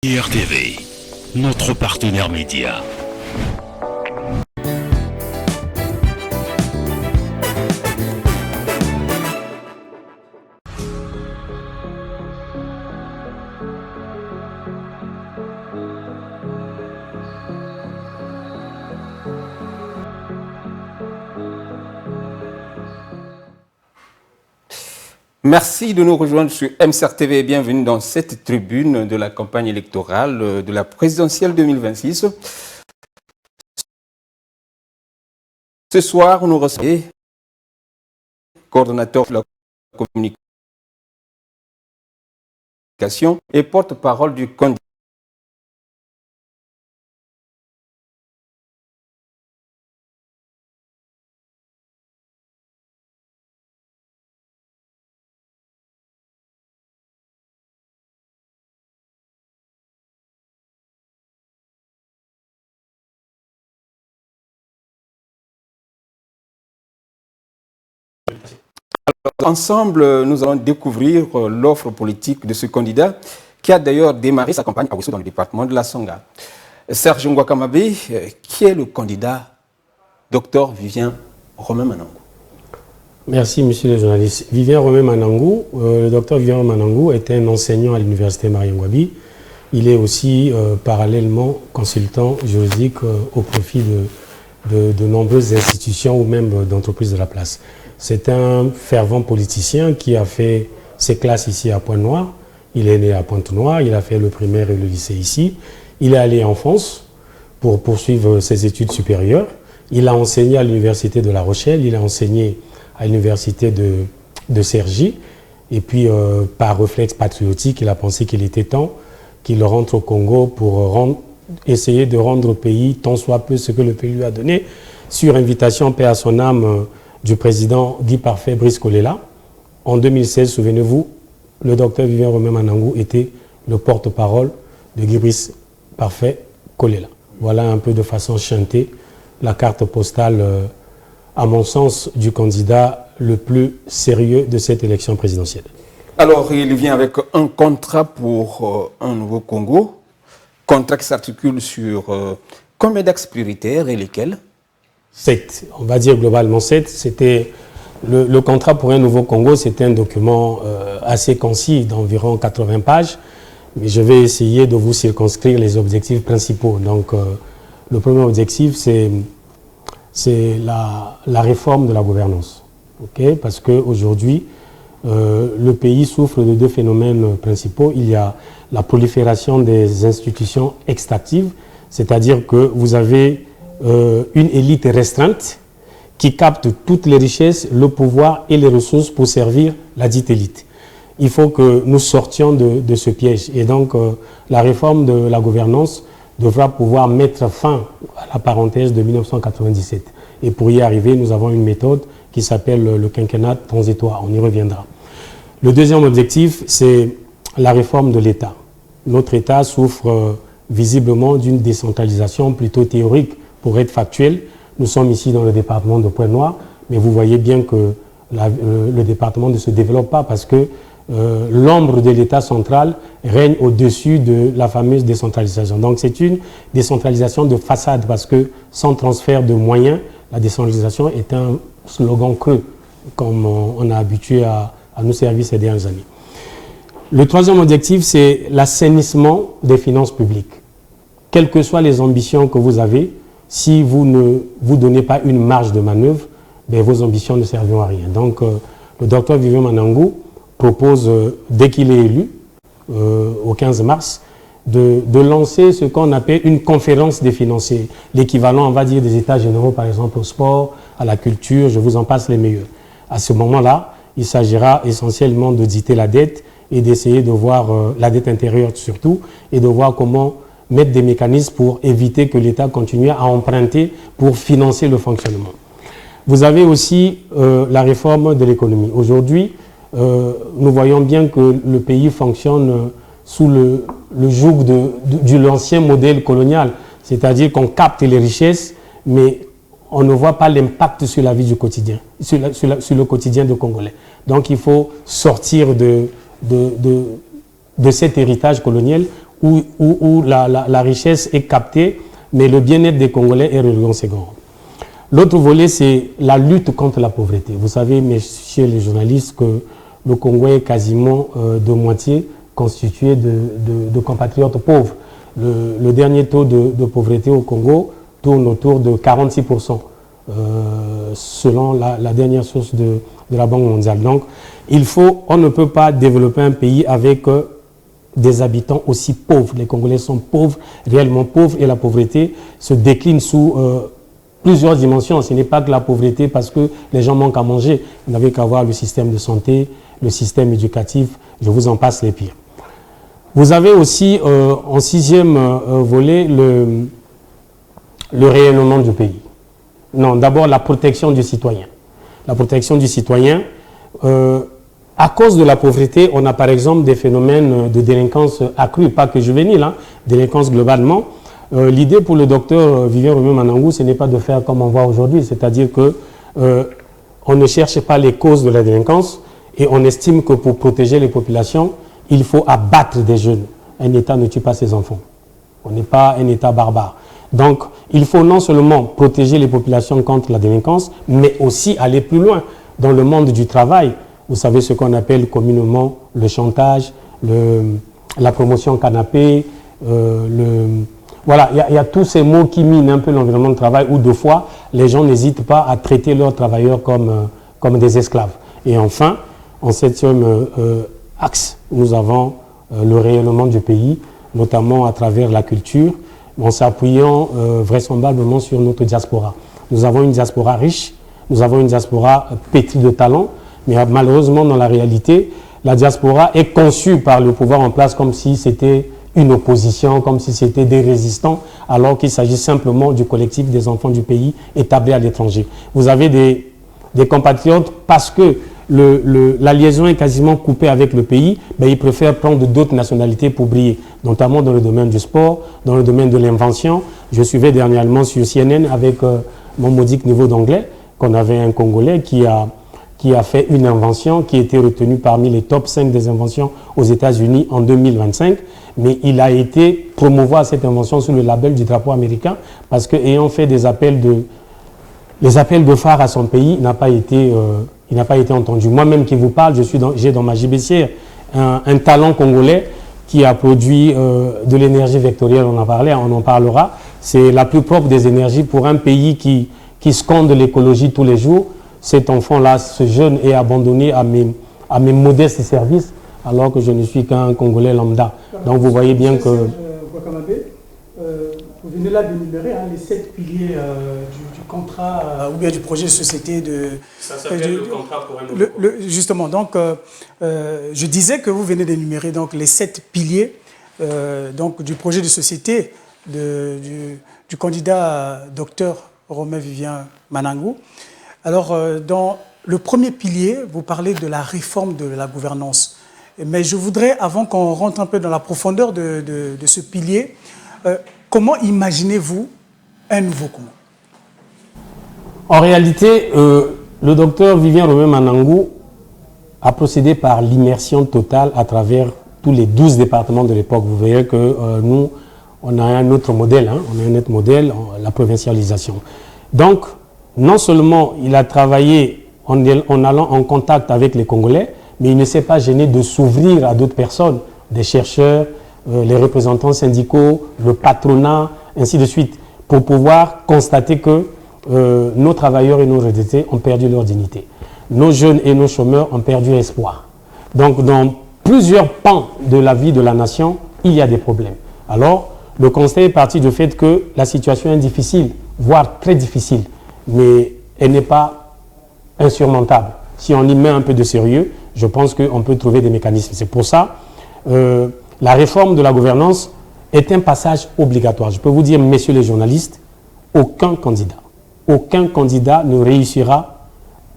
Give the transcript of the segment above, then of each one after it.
IRTV, notre partenaire média. Merci de nous rejoindre sur MCR TV et bienvenue dans cette tribune de la campagne électorale de la présidentielle 2026. Ce soir, nous recevons le coordonnateur de la communication et porte-parole du candidat. Ensemble, nous allons découvrir l'offre politique de ce candidat qui a d'ailleurs démarré sa campagne à Ouessou dans le département de la Songa. Serge Ngouakamabe, qui est le candidat Dr Vivien Romain Manangou? Merci, monsieur le journaliste. Vivien Romain Manangou, le docteur Vivien Manangou est un enseignant à l'université Mariangouabi. Il est aussi parallèlement consultant juridique au profit de nombreuses institutions ou même d'entreprises de la place. C'est un fervent politicien qui a fait ses classes ici à Pointe-Noire. Il est né à Pointe-Noire, il a fait le primaire et le lycée ici. Il est allé en France pour poursuivre ses études supérieures. Il a enseigné à l'université de La Rochelle, il a enseigné à l'université de Cergy. Et puis, par réflexe patriotique, il a pensé qu'il était temps qu'il rentre au Congo pour essayer de rendre au pays tant soit peu ce que le pays lui a donné, sur invitation, paix à son âme, du président Guy Parfait Brice Kolela. En 2016, souvenez-vous, le docteur Vivien Romain Manangou était le porte-parole de Guy Brice Parfait Kolela. Voilà un peu de façon chantée la carte postale, à mon sens, du candidat le plus sérieux de cette élection présidentielle. Alors, il vient avec un contrat pour un nouveau Congo, contrat qui s'articule sur combien d'axes prioritaires et lesquels? 7, on va dire globalement 7. C'était le contrat pour un nouveau Congo, c'était un document assez concis d'environ 80 pages, mais je vais essayer de vous circonscrire les objectifs principaux. Donc le premier objectif, c'est la réforme de la gouvernance, okay? Parce qu'aujourd'hui, le pays souffre de deux phénomènes principaux. Il y a la prolifération des institutions extractives, c'est-à-dire que vous avez une élite restreinte qui capte toutes les richesses, le pouvoir et les ressources pour servir la dite élite. Il faut que nous sortions de ce piège. Et donc, la réforme de la gouvernance devra pouvoir mettre fin à la parenthèse de 1997. Et pour y arriver, nous avons une méthode qui s'appelle le quinquennat transitoire. On y reviendra. Le deuxième objectif, c'est la réforme de l'État. Notre État souffre visiblement d'une décentralisation plutôt théorique. Pour être factuel, nous sommes ici dans le département de Pointe-Noire, mais vous voyez bien que le département ne se développe pas parce que l'ombre de l'État central règne au-dessus de la fameuse décentralisation. Donc c'est une décentralisation de façade parce que sans transfert de moyens, la décentralisation est un slogan creux, comme on a habitué à nous servir ces dernières années. Le troisième objectif, c'est l'assainissement des finances publiques. Quelles que soient les ambitions que vous avez, si vous ne vous donnez pas une marge de manœuvre, ben vos ambitions ne serviront à rien. Donc, le docteur Vivien Manangou propose, dès qu'il est élu, au 15 mars, de lancer ce qu'on appelle une conférence des financiers, l'équivalent, on va dire, des états généraux, par exemple, au sport, à la culture, je vous en passe les meilleurs. À ce moment-là, il s'agira essentiellement d'auditer la dette et d'essayer de voir la dette intérieure surtout, et de voir comment mettre des mécanismes pour éviter que l'État continue à emprunter pour financer le fonctionnement. Vous avez aussi la réforme de l'économie. Aujourd'hui, nous voyons bien que le pays fonctionne sous le joug de l'ancien modèle colonial, c'est-à-dire qu'on capte les richesses, mais on ne voit pas l'impact sur la vie du quotidien, sur le quotidien des Congolais. Donc il faut sortir de cet héritage colonial où la richesse est captée, mais le bien-être des Congolais est relégué en second. L'autre volet, c'est la lutte contre la pauvreté. Vous savez, messieurs les journalistes, que le Congo est quasiment de moitié constitué de compatriotes pauvres. Le dernier taux de pauvreté au Congo tourne autour de 46%, selon la dernière source de la Banque mondiale. Donc, on ne peut pas développer un pays avec des habitants aussi pauvres. Les Congolais sont pauvres, réellement pauvres, et la pauvreté se décline sous plusieurs dimensions. Ce n'est pas que la pauvreté parce que les gens manquent à manger. Vous n'avez qu'à voir le système de santé, le système éducatif, je vous en passe les pires. Vous avez aussi en 6e volet le rayonnement du pays. Non, d'abord la protection du citoyen. La protection du citoyen, à cause de la pauvreté, on a par exemple des phénomènes de délinquance accrue, pas que juvénile, hein, délinquance globalement. L'idée pour le docteur Vivien Romain Manangou, ce n'est pas de faire comme on voit aujourd'hui, c'est-à-dire que on ne cherche pas les causes de la délinquance et on estime que pour protéger les populations, il faut abattre des jeunes. Un État ne tue pas ses enfants. On n'est pas un État barbare. Donc, il faut non seulement protéger les populations contre la délinquance, mais aussi aller plus loin dans le monde du travail. Vous savez ce qu'on appelle communément le chantage, la promotion canapé, voilà, il y a tous ces mots qui minent un peu l'environnement de travail où, deux fois, les gens n'hésitent pas à traiter leurs travailleurs comme des esclaves. Et enfin, en 7e axe, nous avons le rayonnement du pays, notamment à travers la culture, en s'appuyant vraisemblablement sur notre diaspora. Nous avons une diaspora riche, nous avons une diaspora pétrie de talent, mais malheureusement, dans la réalité, la diaspora est conçue par le pouvoir en place comme si c'était une opposition, comme si c'était des résistants, alors qu'il s'agit simplement du collectif des enfants du pays établis à l'étranger. Vous avez des compatriotes, parce que la liaison est quasiment coupée avec le pays, ben, ils préfèrent prendre d'autres nationalités pour briller, notamment dans le domaine du sport, dans le domaine de l'invention. Je suivais dernièrement sur CNN avec mon modique niveau d'anglais, qu'on avait un Congolais qui a fait une invention qui a été retenue parmi les top 5 des inventions aux États-Unis en 2025, mais il a été promouvoir cette invention sous le label du drapeau américain parce qu'ayant fait les appels de phare à son pays, il n'a pas été entendu. Moi-même qui vous parle, j'ai dans ma gibecière un talent congolais qui a produit de l'énergie vectorielle, on en parlera. C'est la plus propre des énergies pour un pays qui sconde l'écologie tous les jours. Cet enfant-là, ce jeune, est abandonné à mes modestes services, alors que je ne suis qu'un Congolais lambda. Donc vous voyez bien que... vous venez là d'énumérer les 7 piliers du contrat ou bien du projet de société de... Ça s'appelle le contrat pour un nouveau. Justement, donc je disais que vous venez d'énumérer donc les 7 piliers donc, du projet de société du candidat docteur Romain Vivien Manangou. Alors, dans le premier pilier, vous parlez de la réforme de la gouvernance. Mais je voudrais, avant qu'on rentre un peu dans la profondeur de ce pilier, comment imaginez-vous un nouveau Congo? En réalité, le docteur Vivien Romain Manangou a procédé par l'immersion totale à travers tous les 12 départements de l'époque. Vous verrez que nous, on a un autre modèle, on a un autre modèle, la provincialisation. Donc, non seulement il a travaillé en allant en contact avec les Congolais, mais il ne s'est pas gêné de s'ouvrir à d'autres personnes, des chercheurs, les représentants syndicaux, le patronat, ainsi de suite, pour pouvoir constater que nos travailleurs et nos retraités ont perdu leur dignité. Nos jeunes et nos chômeurs ont perdu espoir. Donc, dans plusieurs pans de la vie de la nation, il y a des problèmes. Alors, le constat est parti du fait que la situation est difficile, voire très difficile, mais elle n'est pas insurmontable. Si on y met un peu de sérieux, je pense qu'on peut trouver des mécanismes. C'est pour ça la réforme de la gouvernance est un passage obligatoire. Je peux vous dire, messieurs les journalistes, aucun candidat ne réussira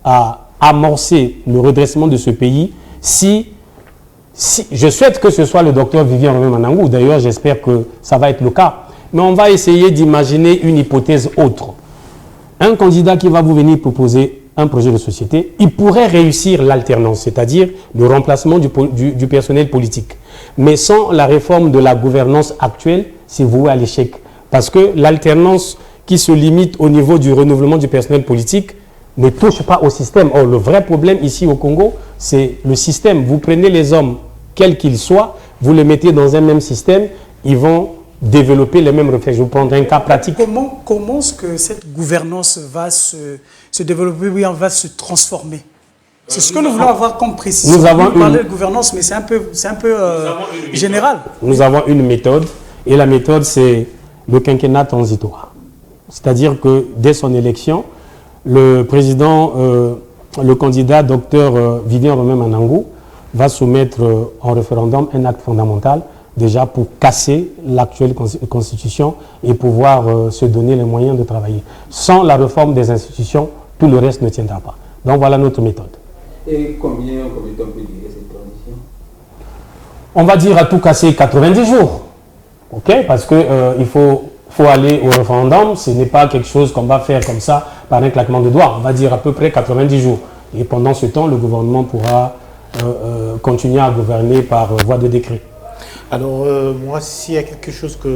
à amorcer le redressement de ce pays si je souhaite que ce soit le docteur Vivien Romain Manangou. D'ailleurs, j'espère que ça va être le cas. Mais on va essayer d'imaginer une hypothèse autre. Un candidat qui va vous venir proposer un projet de société, il pourrait réussir l'alternance, c'est-à-dire le remplacement du personnel politique. Mais sans la réforme de la gouvernance actuelle, c'est voué à l'échec. Parce que l'alternance qui se limite au niveau du renouvellement du personnel politique ne touche pas au système. Or, le vrai problème ici au Congo, c'est le système. Vous prenez les hommes, quels qu'ils soient, vous les mettez dans un même système, ils vont développer les mêmes réflexes. Je vous prendrai un cas pratique. Comment est-ce que cette gouvernance va se développer, oui, va se transformer? C'est ce que nous voulons avoir comme précision. Nous avons parler de gouvernance, mais c'est un peu général. Nous avons une méthode, et la méthode, c'est le quinquennat transitoire. C'est-à-dire que dès son élection, le président, le candidat Dr Vivien Romain Manangou va soumettre en référendum un acte fondamental déjà pour casser l'actuelle constitution et pouvoir se donner les moyens de travailler. Sans la réforme des institutions, tout le reste ne tiendra pas. Donc voilà notre méthode. Et combien de temps peut durer cette transition? On va dire à tout casser 90 jours. Ok? Parce qu'il faut aller au référendum. Ce n'est pas quelque chose qu'on va faire comme ça par un claquement de doigts. On va dire à peu près 90 jours. Et pendant ce temps, le gouvernement pourra continuer à gouverner par voie de décret. Alors, moi, s'il y a quelque chose que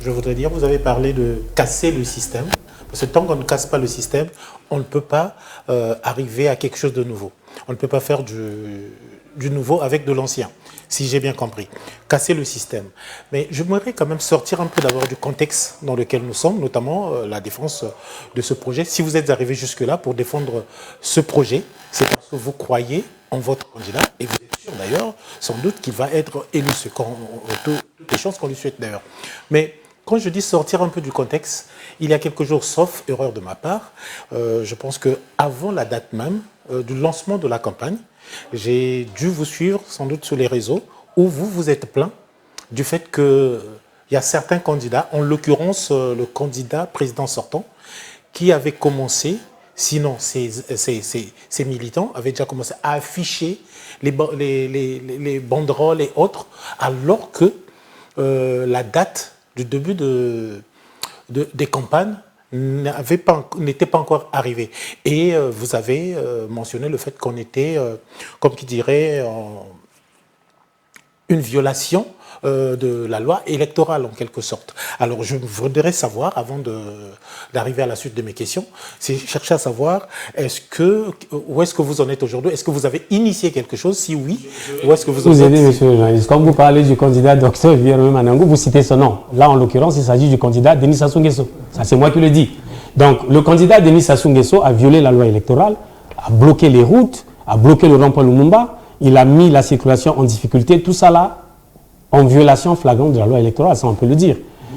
je voudrais dire, vous avez parlé de casser le système. Parce que tant qu'on ne casse pas le système, on ne peut pas arriver à quelque chose de nouveau. On ne peut pas faire du nouveau avec de l'ancien, si j'ai bien compris. Casser le système. Mais j'aimerais quand même sortir un peu d'abord du contexte dans lequel nous sommes, notamment la défense de ce projet. Si vous êtes arrivé jusque-là pour défendre ce projet, c'est parce que vous croyez en votre candidat, et vous êtes sûr d'ailleurs, sans doute qu'il va être élu, toutes les chances qu'on lui souhaite d'ailleurs. Mais quand je dis sortir un peu du contexte, il y a quelques jours, sauf erreur de ma part, je pense qu'avant la date même du lancement de la campagne, j'ai dû vous suivre sans doute sur les réseaux où vous vous êtes plaint du fait qu'il y a certains candidats, en l'occurrence le candidat président sortant, qui avait commencé, sinon ces militants avaient déjà commencé à afficher les banderoles et autres, alors que la date du début des campagnes n'était pas encore arrivée. Et vous avez mentionné le fait qu'on était, comme qui dirait, une violation de la loi électorale en quelque sorte. Alors je voudrais savoir, avant d'arriver à la suite de mes questions, c'est chercher à savoir où est-ce que vous en êtes aujourd'hui? Est-ce que vous avez initié quelque chose? Si oui, où est-ce que vous en êtes? Vous aidez, monsieur le journaliste. Comme vous parlez du candidat Dr Vivien Romain Manangou, vous citez son nom. Là, en l'occurrence, il s'agit du candidat Denis Sassou Nguesso. Ça, c'est moi qui le dis. Donc, le candidat Denis Sassou Nguesso a violé la loi électorale, a bloqué les routes, a bloqué le rond-point Lumumba, il a mis la circulation en difficulté, tout ça là, en violation flagrante de la loi électorale, ça on peut le dire.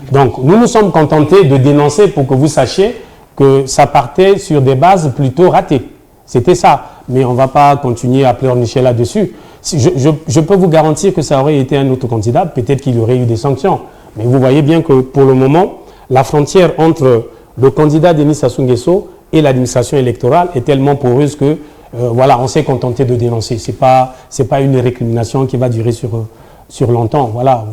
Donc nous nous sommes contentés de dénoncer pour que vous sachiez que ça partait sur des bases plutôt ratées. C'était ça. Mais on ne va pas continuer à pleurnicher là-dessus. Je peux vous garantir que ça aurait été un autre candidat, peut-être qu'il y aurait eu des sanctions. Mais vous voyez bien que pour le moment, la frontière entre le candidat Denis Sassou Nguesso et l'administration électorale est tellement poreuse que voilà, on s'est contenté de dénoncer. Ce n'est pas une récrimination qui va durer sur longtemps. Voilà,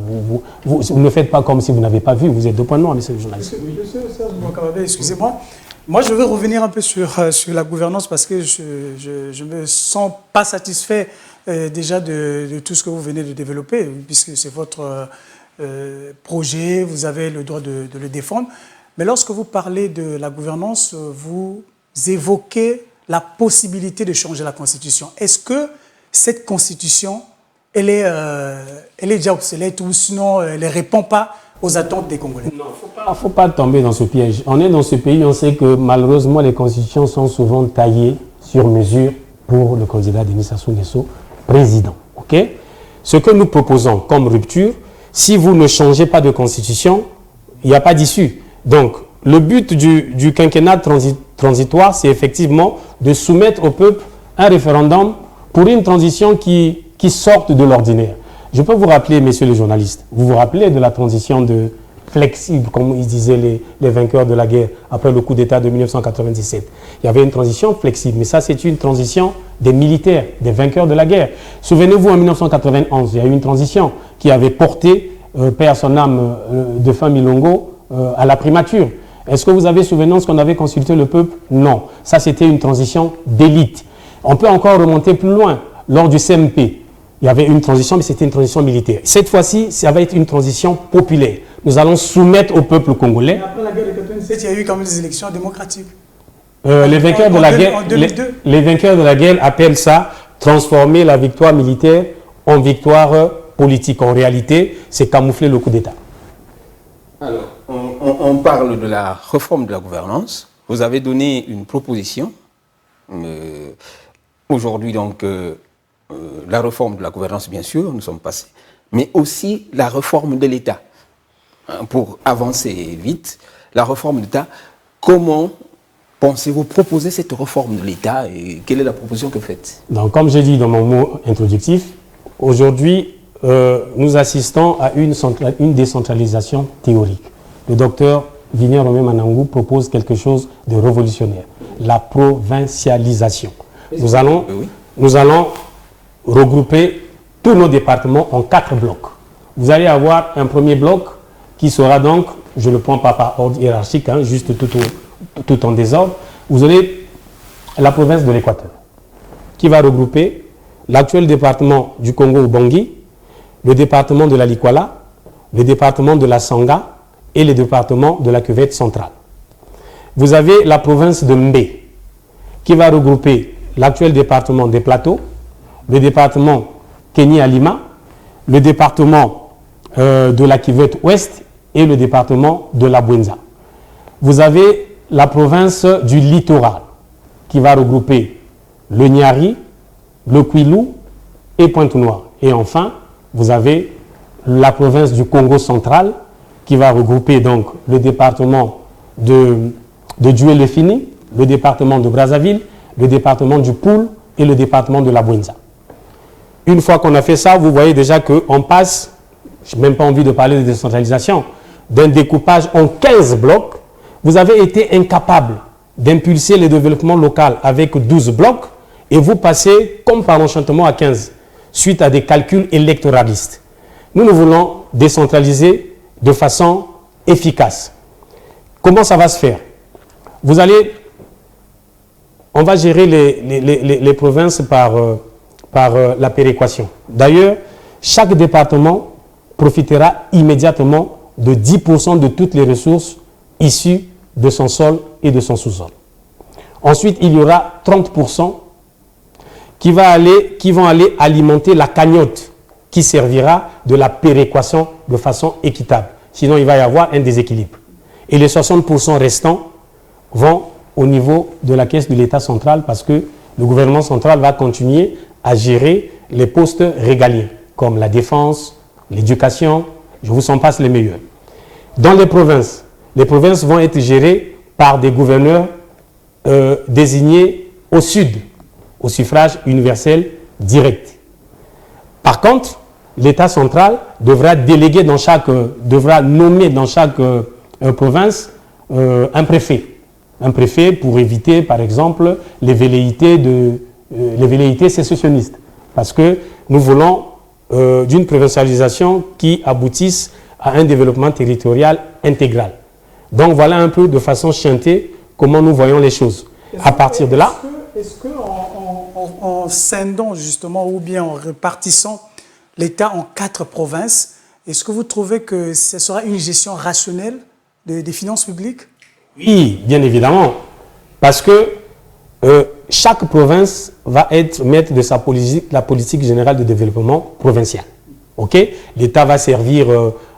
vous ne faites pas comme si vous n'avez pas vu, vous êtes de point de vue, monsieur le journaliste. Excusez-moi. Moi, je veux revenir un peu sur la gouvernance parce que je ne me sens pas satisfait déjà de tout ce que vous venez de développer, puisque c'est votre projet, vous avez le droit de le défendre. Mais lorsque vous parlez de la gouvernance, vous évoquez la possibilité de changer la Constitution. Est-ce que cette Constitution, elle est déjà obsolète ou sinon elle ne répond pas aux attentes des Congolais? Non, il ne faut pas tomber dans ce piège. On est dans ce pays, on sait que malheureusement les constitutions sont souvent taillées sur mesure pour le candidat Denis Sassou Nguesso, président. Okay? Ce que nous proposons comme rupture, si vous ne changez pas de constitution, il n'y a pas d'issue. Donc, le but du quinquennat transitoire, c'est effectivement de soumettre au peuple un référendum pour une transition qui sorte de l'ordinaire. Je peux vous rappeler, messieurs les journalistes, vous vous rappelez de la transition de flexible, comme ils disaient les vainqueurs de la guerre après le coup d'État de 1997. Il y avait une transition flexible, mais ça c'est une transition des militaires, des vainqueurs de la guerre. Souvenez-vous, en 1991, il y a eu une transition qui avait porté, paix à son âme, de fin Milongo, à la primature. Est-ce que vous avez souvenance qu'on avait consulté le peuple? Non. Ça, c'était une transition d'élite. On peut encore remonter plus loin. Lors du CMP, il y avait une transition, mais c'était une transition militaire. Cette fois-ci, ça va être une transition populaire. Nous allons soumettre au peuple congolais. Mais après la guerre de 1997, il y a eu quand même des élections démocratiques. Les vainqueurs de la guerre, en 2002. les vainqueurs de la guerre appellent ça transformer la victoire militaire en victoire politique. En réalité, c'est camoufler le coup d'État. Alors, on parle de la réforme de la gouvernance. Vous avez donné une proposition. Aujourd'hui, donc, la réforme de la gouvernance, bien sûr, nous sommes passés, mais aussi la réforme de l'État. Pour avancer vite, la réforme de l'État, comment pensez-vous proposer cette réforme de l'État et quelle est la proposition que vous faites? Donc, comme j'ai dit dans mon mot introductif, aujourd'hui, nous assistons à une décentralisation théorique. Le docteur Vigner Romain Manangou propose quelque chose de révolutionnaire, la provincialisation. Nous allons regrouper tous nos départements en 4 blocs. Vous allez avoir un premier bloc qui sera donc, je ne le prends pas par ordre hiérarchique, hein, juste tout en désordre. Vous avez la province de l'Équateur, qui va regrouper l'actuel département du Congo-Ubangi, le département de la Likwala, le département de la Sanga et le département de la Cuvette centrale. Vous avez la province de Mbé, qui va regrouper l'actuel département des Plateaux, le département Kenny-Alima, le département de la Cuvette ouest et le département de la Bouenza. Vous avez la province du littoral, qui va regrouper le Niari, le Kwilu et Pointe-Noire. Et enfin, vous avez la province du Congo central, qui va regrouper donc le département de Djué-le-Fini, le département de Brazzaville, le département du Poul et le département de la Bouenza. Une fois qu'on a fait ça, vous voyez déjà qu'on passe, je n'ai même pas envie de parler de décentralisation, d'un découpage en 15 blocs. Vous avez été incapable d'impulser le développement local avec 12 blocs et vous passez comme par enchantement à 15 suite à des calculs électoralistes. Nous voulons décentraliser de façon efficace. Comment ça va se faire? On va gérer les provinces par la péréquation. D'ailleurs, chaque département profitera immédiatement de 10% de toutes les ressources issues de son sol et de son sous-sol. Ensuite, il y aura 30% qui vont aller alimenter la cagnotte qui servira de la péréquation de façon équitable. Sinon, il va y avoir un déséquilibre. Et les 60% restants vont au niveau de la caisse de l'État central parce que le gouvernement central va continuer à gérer les postes régaliens comme la défense, l'éducation, je vous en passe les meilleurs. Dans les provinces vont être gérées par des gouverneurs désignés au sud, au suffrage universel direct. Par contre, l'État central devra nommer dans chaque province un préfet. Un préfet pour éviter, par exemple, les velléités sécessionnistes. Parce que nous voulons d'une provincialisation qui aboutisse à un développement territorial intégral. Donc voilà un peu de façon chantée comment nous voyons les choses. À partir de là... Est-ce qu'en scindant justement ou bien en répartissant l'État en 4 provinces, est-ce que vous trouvez que ce sera une gestion rationnelle des finances publiques? Oui, bien évidemment. Parce que chaque province va être maître de la politique générale de développement provincial. Okay? L'État va servir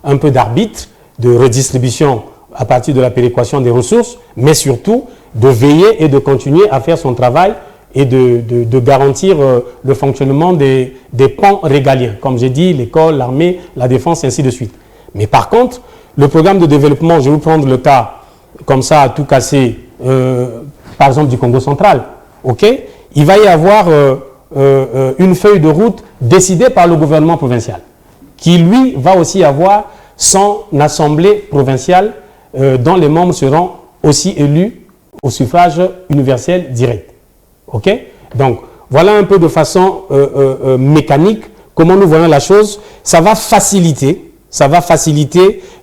un peu d'arbitre, de redistribution à partir de la péréquation des ressources, mais surtout de veiller et de continuer à faire son travail et de garantir le fonctionnement des pans régaliens. Comme j'ai dit, l'école, l'armée, la défense, ainsi de suite. Mais par contre, le programme de développement, je vais vous prendre le cas comme ça à tout casser, par exemple du Congo central. Okay? Il va y avoir une feuille de route décidée par le gouvernement provincial, qui lui va aussi avoir son assemblée provinciale dont les membres seront aussi élus au suffrage universel direct. Okay? Donc, voilà un peu de façon mécanique comment nous voyons la chose. Ça va faciliter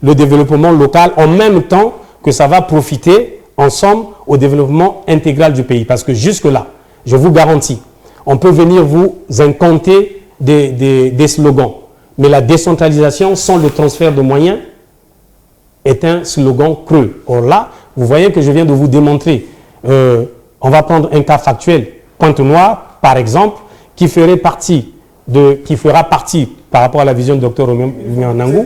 le développement local en même temps que ça va profiter ensemble au développement intégral du pays. Parce que jusque-là, je vous garantis, on peut venir vous incanter des slogans. Mais la décentralisation sans le transfert de moyens est un slogan creux. Or là, vous voyez que je viens de vous démontrer. On va prendre un cas factuel. Pointe-Noire, par exemple, qui fera partie par rapport à la vision du Dr Nangou.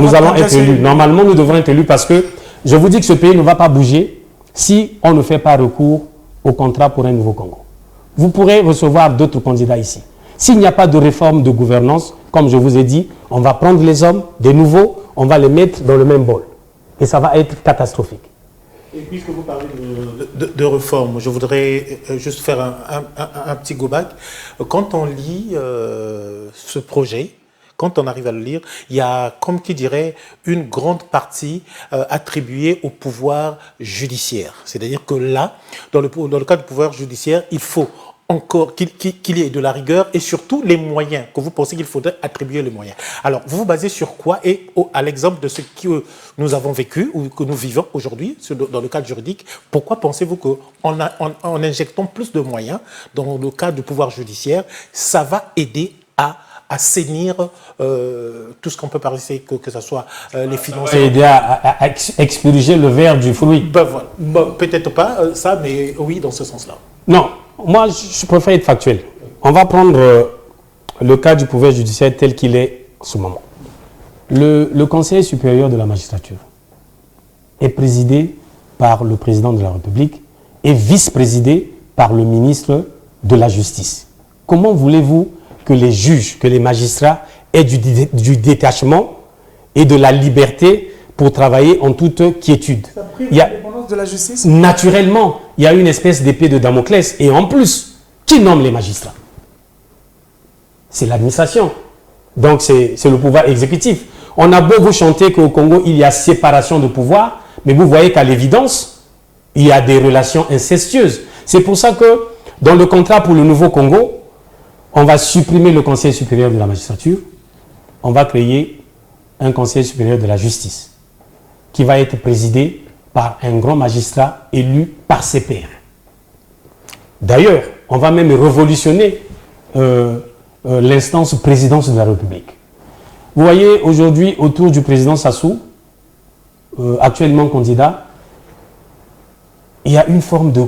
Nous allons être élus. Normalement, nous devrons être élus parce que je vous dis que ce pays ne va pas bouger si on ne fait pas recours au contrat pour un nouveau Congo. Vous pourrez recevoir d'autres candidats ici. S'il n'y a pas de réforme de gouvernance, comme je vous ai dit, on va prendre les hommes, des nouveaux, on va les mettre dans le même bol. Et ça va être catastrophique. Et puisque vous parlez de réforme, je voudrais juste faire un petit go-back. Quand on lit ce projet, quand on arrive à le lire, il y a, comme qui dirait, une grande partie attribuée au pouvoir judiciaire. C'est-à-dire que là, dans le cas du pouvoir judiciaire, il faut encore qu'il y ait de la rigueur et surtout les moyens, que vous pensez qu'il faudrait attribuer les moyens. Alors, vous vous basez sur quoi? Et à l'exemple de ce que nous avons vécu ou que nous vivons aujourd'hui dans le cadre juridique, pourquoi pensez-vous qu'en injectant plus de moyens dans le cadre du pouvoir judiciaire, ça va aider à assainir tout ce qu'on peut parler, que ce soit les finances. Ça va aider à expurger le verre du fruit. Ben voilà. Bon, peut-être pas ça, mais oui, dans ce sens-là. Non. Moi, je préfère être factuel. On va prendre le cas du pouvoir judiciaire tel qu'il est en ce moment. Le Conseil supérieur de la magistrature est présidé par le président de la République et vice-présidé par le ministre de la Justice. Comment voulez-vous que les juges, que les magistrats aient du détachement et de la liberté pour travailler en toute quiétude? Ça prive l'indépendance de la justice? Naturellement, il y a une espèce d'épée de Damoclès. Et en plus, qui nomme les magistrats? C'est l'administration. Donc, c'est le pouvoir exécutif. On a beau vous chanter qu'au Congo, il y a séparation de pouvoir, mais vous voyez qu'à l'évidence, il y a des relations incestueuses. C'est pour ça que, dans le contrat pour le nouveau Congo, on va supprimer le Conseil supérieur de la magistrature. On va créer un Conseil supérieur de la justice qui va être présidé par un grand magistrat élu par ses pairs. D'ailleurs, on va même révolutionner l'instance présidence de la République. Vous voyez, aujourd'hui, autour du président Sassou, actuellement candidat, il y a une forme de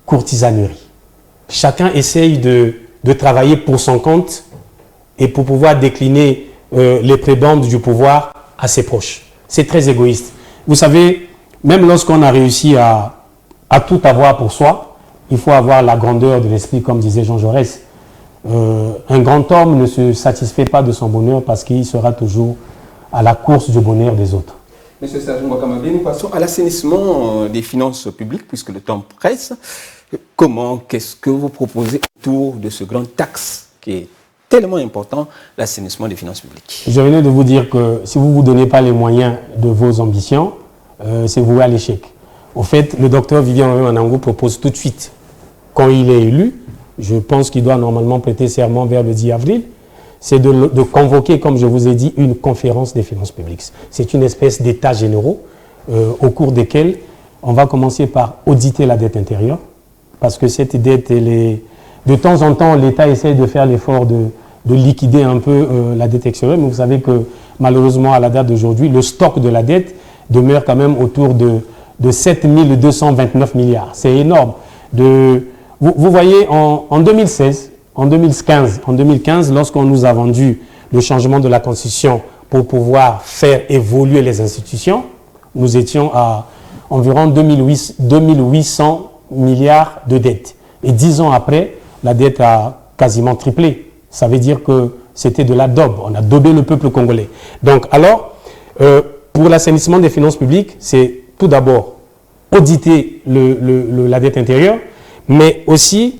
courtisanerie. Chacun essaye de travailler pour son compte et pour pouvoir décliner les prébendes du pouvoir à ses proches. C'est très égoïste. Vous savez, même lorsqu'on a réussi à tout avoir pour soi, il faut avoir la grandeur de l'esprit, comme disait Jean Jaurès. Un grand homme ne se satisfait pas de son bonheur parce qu'il sera toujours à la course du bonheur des autres. Monsieur Serge Ngouakamabé, nous passons à l'assainissement des finances publiques, puisque le temps presse. Qu'est-ce que vous proposez autour de ce grand axe qui est tellement important, l'assainissement des finances publiques? Je venais de vous dire que si vous ne vous donnez pas les moyens de vos ambitions, c'est voué à l'échec. Au fait, le docteur Vivian Nangou propose tout de suite, quand il est élu, je pense qu'il doit normalement prêter serment vers le 10 avril, c'est de convoquer, comme je vous ai dit, une conférence des finances publiques. C'est une espèce d'états généraux au cours desquels on va commencer par auditer la dette intérieure, parce que cette dette, de temps en temps, l'État essaie de faire l'effort de liquider un peu la dette extérieure, mais vous savez que malheureusement, à la date d'aujourd'hui, le stock de la dette demeure quand même autour de 7 229 milliards. C'est énorme. Vous voyez, en 2016, en 2015, lorsqu'on nous a vendu le changement de la Constitution pour pouvoir faire évoluer les institutions, nous étions à environ 2800 milliards de dettes. Et 10 ans après, la dette a quasiment triplé. Ça veut dire que c'était de la daube. On a daubé le peuple congolais. Donc, alors, pour l'assainissement des finances publiques, c'est tout d'abord auditer la dette intérieure, mais aussi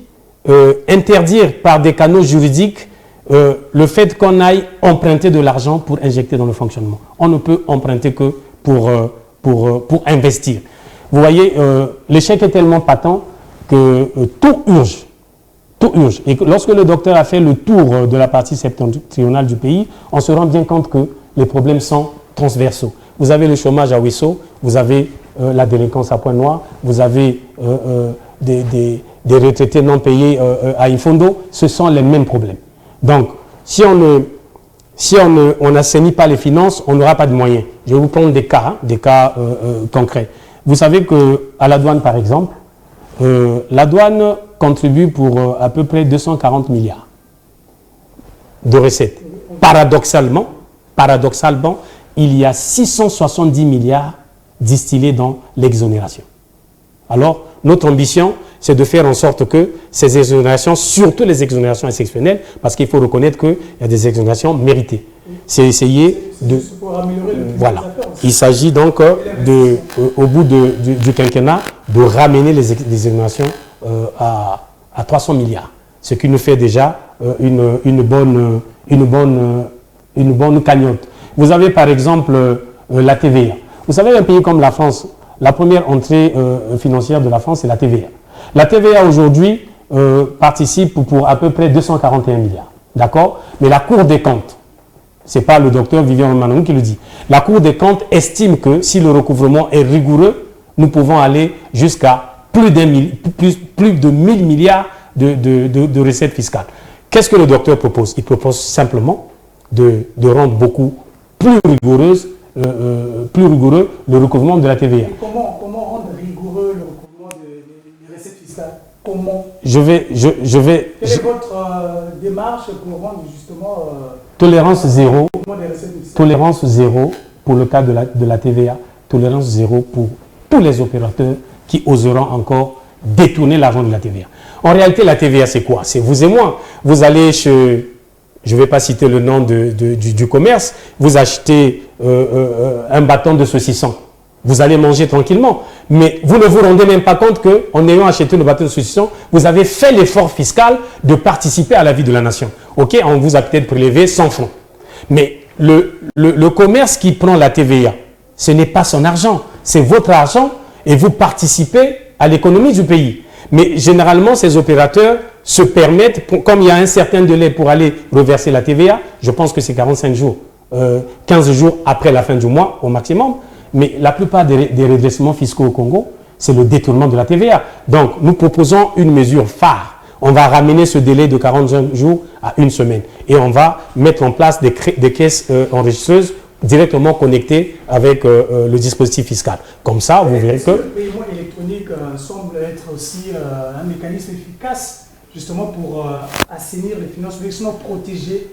interdire par des canaux juridiques le fait qu'on aille emprunter de l'argent pour injecter dans le fonctionnement. On ne peut emprunter que pour investir. Vous voyez, l'échec est tellement patent que tout urge. Tout urge. Et lorsque le docteur a fait le tour de la partie septentrionale du pays, on se rend bien compte que les problèmes sont transversaux. Vous avez le chômage à Ouesso, vous avez la délinquance à Pointe-Noire, vous avez des retraités non payés à Infondo. Ce sont les mêmes problèmes. Donc, si on n'assainit pas les finances, on n'aura pas de moyens. Je vais vous prendre des cas concrets. Vous savez qu'à la douane, par exemple, la douane contribue pour à peu près 240 milliards de recettes. Paradoxalement, il y a 670 milliards distillés dans l'exonération. Alors, notre ambition, c'est de faire en sorte que ces exonérations, surtout les exonérations exceptionnelles, parce qu'il faut reconnaître qu'il y a des exonérations méritées. C'est essayer de... Voilà. Il s'agit donc, au bout du quinquennat, de ramener les exonérations à 300 milliards. Ce qui nous fait déjà une bonne cagnotte. Vous avez par exemple la TVA. Vous savez, un pays comme la France, la première entrée financière de la France, c'est la TVA. La TVA aujourd'hui participe pour à peu près 241 milliards. D'accord? Mais la Cour des comptes, ce n'est pas le docteur Vivian Manon qui le dit. La Cour des comptes estime que si le recouvrement est rigoureux, nous pouvons aller jusqu'à plus de 1000 milliards de recettes fiscales. Qu'est-ce que le docteur propose? Il propose simplement de rendre beaucoup plus rigoureux le recouvrement de la TVA. Et comment rendre rigoureux le recouvrement des recettes fiscales? Comment? Quelle est votre démarche pour rendre justement tolérance zéro, des recettes fiscales? tolérance zéro pour le cas de la TVA, tolérance zéro pour tous les opérateurs qui oseront encore détourner l'argent de la TVA. En réalité, la TVA, c'est quoi? C'est vous et moi. Vous allez chez... Je ne vais pas citer le nom du commerce, vous achetez un bâton de saucisson. Vous allez manger tranquillement. Mais vous ne vous rendez même pas compte qu'en ayant acheté le bâton de saucisson, vous avez fait l'effort fiscal de participer à la vie de la nation. Ok, on vous a peut-être prélevé 100 francs. Mais le commerce qui prend la TVA, ce n'est pas son argent, c'est votre argent et vous participez à l'économie du pays. Mais généralement, ces opérateurs se permettent, comme il y a un certain délai pour aller reverser la TVA, je pense que c'est 45 jours, 15 jours après la fin du mois au maximum, mais la plupart des redressements fiscaux au Congo, c'est le détournement de la TVA. Donc, nous proposons une mesure phare. On va ramener ce délai de 45 jours à une semaine et on va mettre en place des caisses enregistreuses directement connectées avec le dispositif fiscal. Comme ça, vous verrez que... Le paiement électronique semble être aussi un mécanisme efficace justement pour assainir les finances publiques, sinon protéger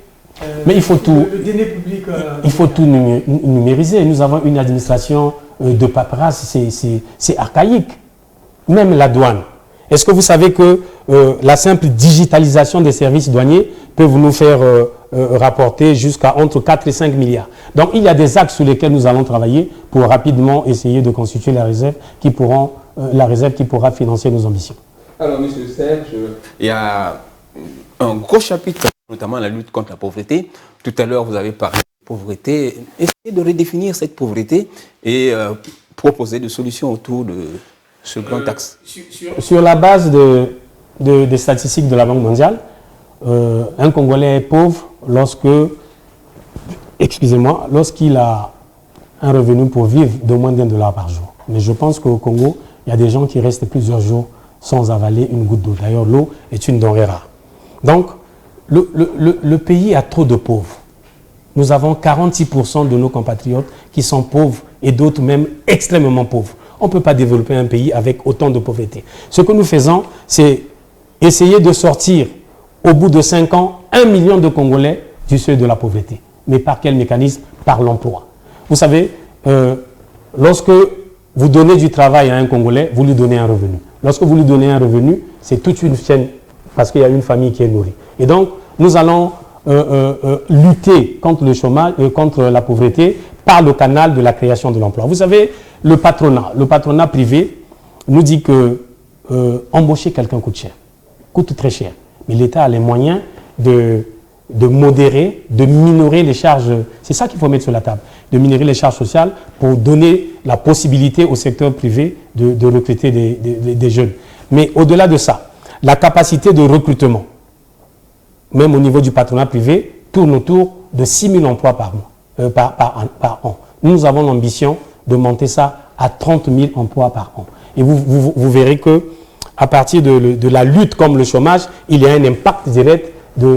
mais il faut le denier public. Il faut tout numériser. Nous avons une administration de paperasse, c'est archaïque. Même la douane. Est-ce que vous savez que la simple digitalisation des services douaniers peut nous faire rapporter jusqu'à entre 4 et 5 milliards. Donc il y a des axes sur lesquels nous allons travailler pour rapidement essayer de constituer la réserve qui pourra financer nos ambitions. Alors, M. Serge, il y a un gros chapitre, notamment la lutte contre la pauvreté. Tout à l'heure, vous avez parlé de pauvreté. Essayez de redéfinir cette pauvreté et proposer des solutions autour de ce grand axe. Sur la base des statistiques de la Banque mondiale, un Congolais est pauvre lorsqu'il a un revenu pour vivre de moins d'$1 par jour. Mais je pense qu'au Congo, il y a des gens qui restent plusieurs jours sans avaler une goutte d'eau. D'ailleurs, l'eau est une denrée rare. Donc, le pays a trop de pauvres. Nous avons 46% de nos compatriotes qui sont pauvres et d'autres même extrêmement pauvres. On ne peut pas développer un pays avec autant de pauvreté. Ce que nous faisons, c'est essayer de sortir, au bout de 5 ans, 1 million de Congolais du seuil de la pauvreté. Mais par quel mécanisme? Par l'emploi. Vous savez, lorsque vous donnez du travail à un Congolais, vous lui donnez un revenu. Lorsque vous lui donnez un revenu, c'est toute une chaîne, parce qu'il y a une famille qui est nourrie. Et donc, nous allons lutter contre le chômage, contre la pauvreté, par le canal de la création de l'emploi. Vous savez, le patronat privé nous dit que embaucher quelqu'un coûte cher, coûte très cher. Mais l'État a les moyens de modérer, de minorer les charges. C'est ça qu'il faut mettre sur la table, de minorer les charges sociales pour donner la possibilité au secteur privé de recruter des jeunes. Mais au-delà de ça, la capacité de recrutement, même au niveau du patronat privé, tourne autour de 6 000 emplois par an. Nous avons l'ambition de monter ça à 30 000 emplois par an. Et vous verrez que à partir de la lutte contre le chômage, il y a un impact direct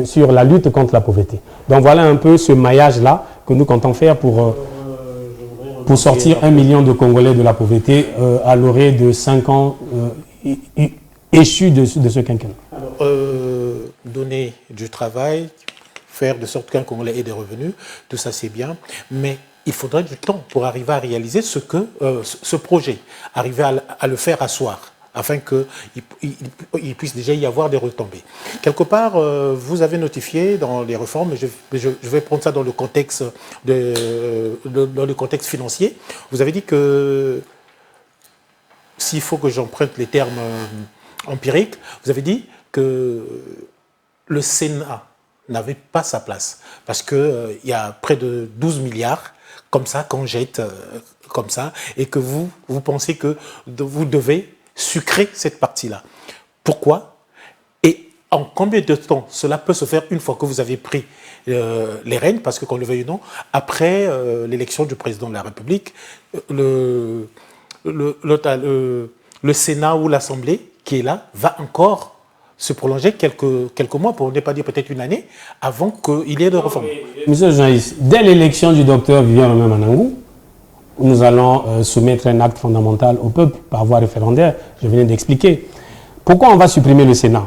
sur la lutte contre la pauvreté. Donc voilà un peu ce maillage-là que nous comptons faire pour sortir 1 million de Congolais de la pauvreté à l'orée de 5 ans échus de ce quinquennat. Donner du travail, faire de sorte qu'un Congolais ait des revenus, tout ça c'est bien, mais il faudrait du temps pour arriver à réaliser ce projet, arriver à le faire asseoir, afin qu'il puisse déjà y avoir des retombées. Quelque part, vous avez notifié dans les réformes, je vais prendre ça dans le contexte, dans le contexte financier, vous avez dit que, s'il faut que j'emprunte les termes empiriques, vous avez dit que le Sénat n'avait pas sa place, parce qu'il y a près de 12 milliards comme ça qu'on jette comme ça, et que vous pensez que vous devez sucrer cette partie-là. Pourquoi? Et en combien de temps cela peut se faire une fois que vous avez pris les rênes, parce que qu'on le veuille ou non, après l'élection du président de la République, le Sénat ou l'Assemblée qui est là va encore se prolonger quelques mois, pour ne pas dire peut-être une année, avant qu'il y ait de réformes. Monsieur le journaliste, dès l'élection du docteur Vivian Manangou, nous allons soumettre un acte fondamental au peuple par voie référendaire, je venais d'expliquer. Pourquoi on va supprimer le Sénat?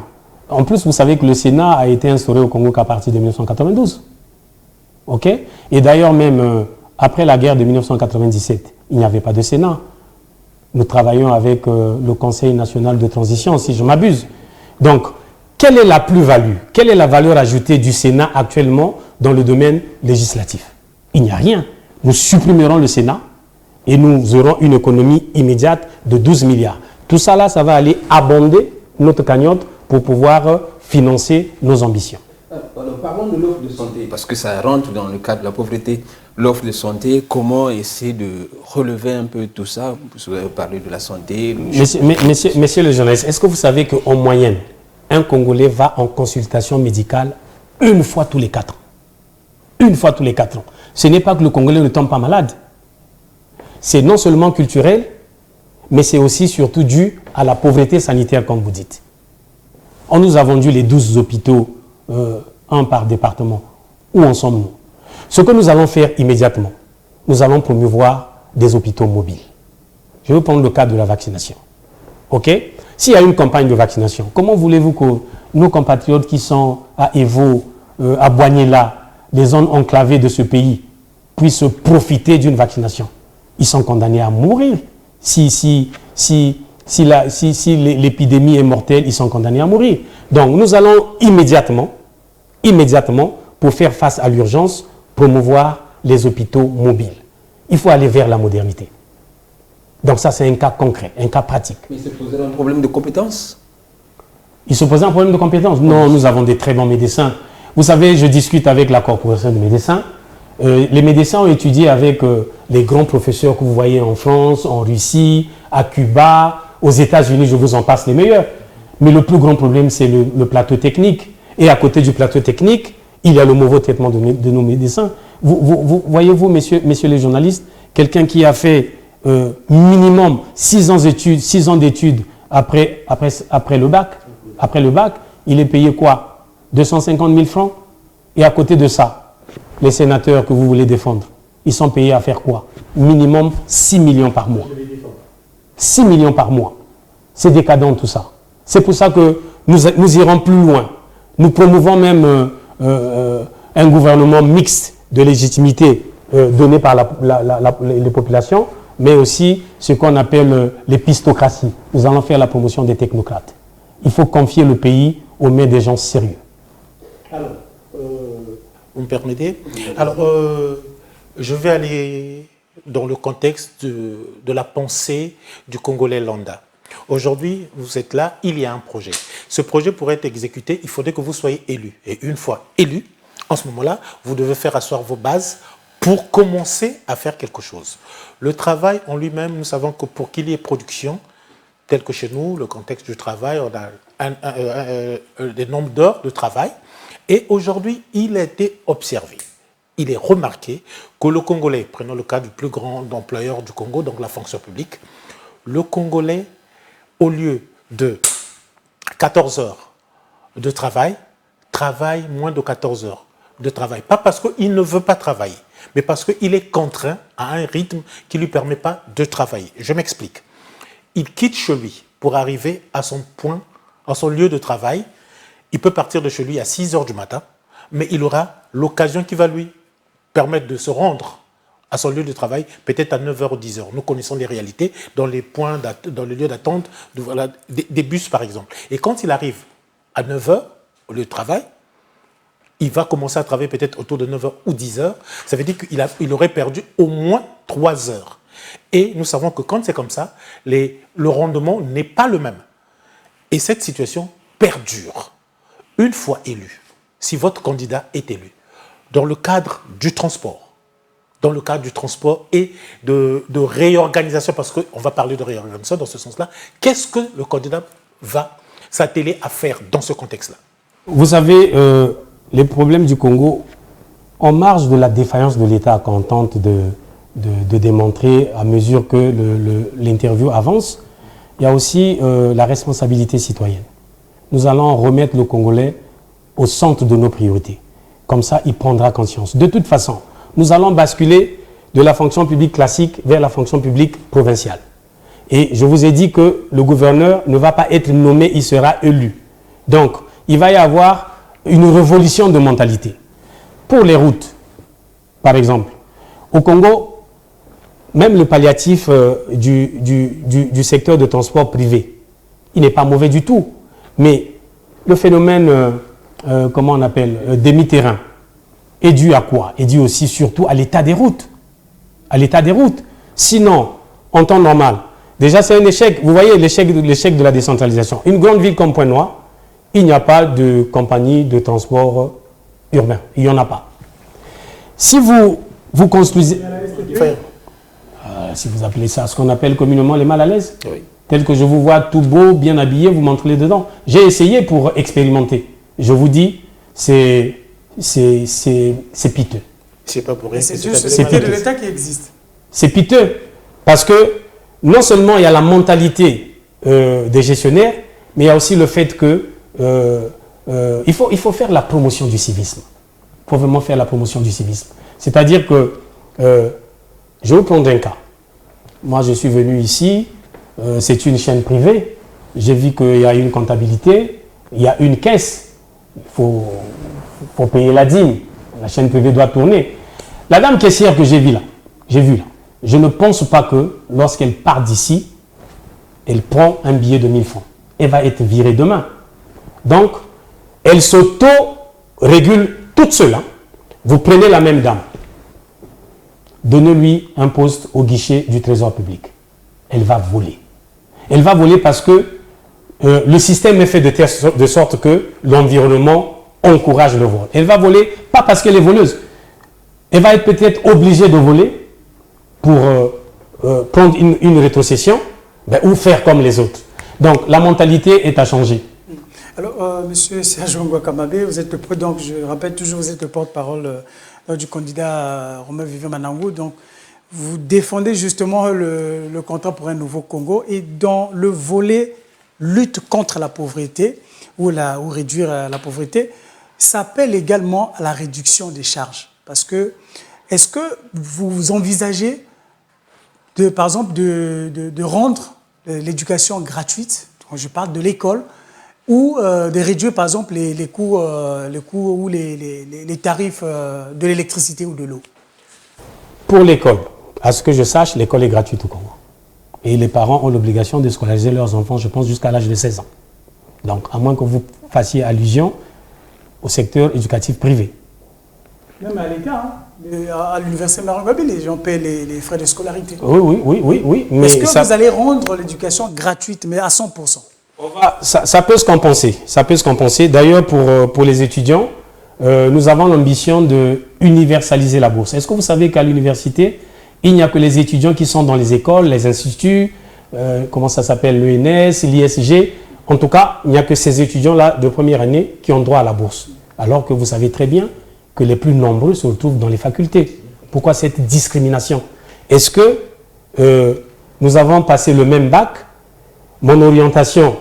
En plus, vous savez que le Sénat a été instauré au Congo qu'à partir de 1992. OK? Et d'ailleurs, même après la guerre de 1997, il n'y avait pas de Sénat. Nous travaillons avec le Conseil national de transition, si je m'abuse. Donc, quelle est la plus-value? Quelle est la valeur ajoutée du Sénat actuellement dans le domaine législatif? Il n'y a rien. Nous supprimerons le Sénat et nous aurons une économie immédiate de 12 milliards. Tout ça là, ça va aller abonder notre cagnotte pour pouvoir financer nos ambitions. Alors, parlons de l'offre de santé, parce que ça rentre dans le cadre de la pauvreté. L'offre de santé, comment essayer de relever un peu tout ça? Vous avez parlé de la santé. Monsieur le journaliste, est-ce que vous savez qu'en moyenne, un Congolais va en consultation médicale une fois tous les 4 ans? Une fois tous les 4 ans. Ce n'est pas que le Congolais ne tombe pas malade. C'est non seulement culturel, mais c'est aussi surtout dû à la pauvreté sanitaire, comme vous dites. On nous a vendu les 12 hôpitaux, un par département. Où en sommes-nous? Ce que nous allons faire immédiatement, nous allons promouvoir des hôpitaux mobiles. Je vais prendre le cas de la vaccination. OK? S'il y a une campagne de vaccination, comment voulez-vous que nos compatriotes qui sont à Evo, à Boignéla, les zones enclavées de ce pays, puissent profiter d'une vaccination? Ils sont condamnés à mourir. Si l'épidémie est mortelle, ils sont condamnés à mourir. Donc nous allons immédiatement, pour faire face à l'urgence, promouvoir les hôpitaux mobiles. Il faut aller vers la modernité. Donc ça, c'est un cas concret, un cas pratique. Mais il se poserait un problème de compétence? Il se posait un problème de compétence? Non, nous avons des très bons médecins. Vous savez, je discute avec la corporation de médecins. Les médecins ont étudié avec les grands professeurs que vous voyez en France, en Russie, à Cuba, aux États-Unis, je vous en passe les meilleurs. Mais le plus grand problème, c'est le plateau technique. Et à côté du plateau technique, il y a le mauvais traitement de nos médecins. Voyez-vous, messieurs les journalistes, quelqu'un qui a fait minimum 6 ans d'études après le bac, il est payé quoi? 250 000 francs? Et à côté de ça, les sénateurs que vous voulez défendre, ils sont payés à faire quoi? Minimum 6 millions par mois. 6 millions par mois. C'est décadent tout ça. C'est pour ça que nous irons plus loin. Nous promouvons même un gouvernement mixte de légitimité donné par les populations, mais aussi ce qu'on appelle l'épistocratie. Nous allons faire la promotion des technocrates. Il faut confier le pays aux mains des gens sérieux. Alors, vous me permettez? Alors, je vais aller dans le contexte de la pensée du Congolais lambda. Aujourd'hui, vous êtes là, il y a un projet. Ce projet, pour être exécuté, il faudrait que vous soyez élu. Et une fois élu, en ce moment-là, vous devez faire asseoir vos bases pour commencer à faire quelque chose. Le travail en lui-même, nous savons que pour qu'il y ait production, tel que chez nous, le contexte du travail, on a des nombres d'heures de travail. Et aujourd'hui, il a été observé il est remarqué que le Congolais, prenons le cas du plus grand employeur du Congo, donc la fonction publique, le Congolais, au lieu de 14 heures de travail moins de 14 heures de travail. Pas parce qu'il ne veut pas travailler, mais parce qu'il est contraint à un rythme qui ne lui permet pas de travailler. Je m'explique. Il quitte chez lui pour arriver à son point, à son lieu de travail. Il peut partir de chez lui à 6 heures du matin, mais il aura l'occasion qui va lui permettre de se rendre à son lieu de travail, peut-être à 9h ou 10h. Nous connaissons les réalités dans les points, dans les lieux d'attente des bus, par exemple. Et quand il arrive à 9h, au lieu de travail, il va commencer à travailler peut-être autour de 9h ou 10h. Ça veut dire qu'il aurait perdu au moins 3 heures. Et nous savons que quand c'est comme ça, le rendement n'est pas le même. Et cette situation perdure. Une fois élu, si votre candidat est élu, dans le cadre du transport et de réorganisation, parce qu'on va parler de réorganisation dans ce sens-là, qu'est-ce que le candidat va s'atteler à faire dans ce contexte-là? Vous savez, les problèmes du Congo, en marge de la défaillance de l'État qu'on tente de démontrer à mesure que l'interview avance, il y a aussi la responsabilité citoyenne. Nous allons remettre le Congolais au centre de nos priorités. Comme ça, il prendra conscience. De toute façon, nous allons basculer de la fonction publique classique vers la fonction publique provinciale. Et je vous ai dit que le gouverneur ne va pas être nommé, il sera élu. Donc, il va y avoir une révolution de mentalité. Pour les routes, par exemple, au Congo, même le palliatif du secteur de transport privé, il n'est pas mauvais du tout. Mais le phénomène, comment on appelle, demi-terrain, est dû à quoi? Est dû aussi surtout à l'état des routes. À l'état des routes. Sinon, en temps normal, déjà c'est un échec. Vous voyez l'échec de la décentralisation. Une grande ville comme Pointe-Noire, il n'y a pas de compagnie de transport urbain. Il n'y en a pas. Si vous construisez... si vous appelez ça ce qu'on appelle communément les mal à l'aise, oui. Tel que je vous vois tout beau, bien habillé, vous m'entrez dedans. J'ai essayé pour expérimenter. Je vous dis, c'est piteux. C'est pas pour rien. C'est juste de l'État qui existe. C'est piteux parce que non seulement il y a la mentalité des gestionnaires, mais il y a aussi le fait que il faut faire la promotion du civisme. Il faut vraiment faire la promotion du civisme. C'est-à-dire que, je vais vous prendre un cas. Moi, je suis venu ici, c'est une chaîne privée. J'ai vu qu'il y a une comptabilité, il y a une caisse. Il faut payer la dîme. La chaîne privée doit tourner. La dame caissière que j'ai vue là, je ne pense pas que lorsqu'elle part d'ici, elle prend un billet de 1000 francs. Elle va être virée demain. Donc, elle s'auto-régule toute seule. Hein. Vous prenez la même dame. Donnez-lui un poste au guichet du trésor public. Elle va voler. Elle va voler parce que le système est fait de sorte que l'environnement encourage le vol. Elle va voler, pas parce qu'elle est voleuse. Elle va être peut-être obligée de voler pour prendre une rétrocession ou faire comme les autres. Donc, la mentalité est à changer. Alors, Monsieur Serge Ngouakamabé, vous êtes donc je rappelle toujours, vous êtes le porte-parole du candidat Romain Vivien Manangou. Donc, vous défendez justement le contrat pour un nouveau Congo et dans le volet lutte contre la pauvreté ou réduire la pauvreté, s'appelle également à la réduction des charges. Parce que, est-ce que vous envisagez, par exemple, de rendre l'éducation gratuite, quand je parle de l'école, ou de réduire, par exemple, les coûts ou les tarifs de l'électricité ou de l'eau? Pour l'école, à ce que je sache, l'école est gratuite au Congo. Et les parents ont l'obligation de scolariser leurs enfants, je pense, jusqu'à l'âge de 16 ans. Donc, à moins que vous fassiez allusion au secteur éducatif privé. Même à l'État, à l'université Marangabé, les gens paient les frais de scolarité. Oui. Est-ce que vous allez rendre l'éducation gratuite, mais à 100%? Ça peut se compenser. Ça peut se compenser. D'ailleurs, pour les étudiants, nous avons l'ambition de universaliser la bourse. Est-ce que vous savez qu'à l'université, il n'y a que les étudiants qui sont dans les écoles, les instituts, comment ça s'appelle, l'ENS, l'ISG. En tout cas, il n'y a que ces étudiants-là de première année qui ont droit à la bourse. Alors que vous savez très bien que les plus nombreux se retrouvent dans les facultés. Pourquoi cette discrimination? Est-ce que nous avons passé le même bac, mon orientation,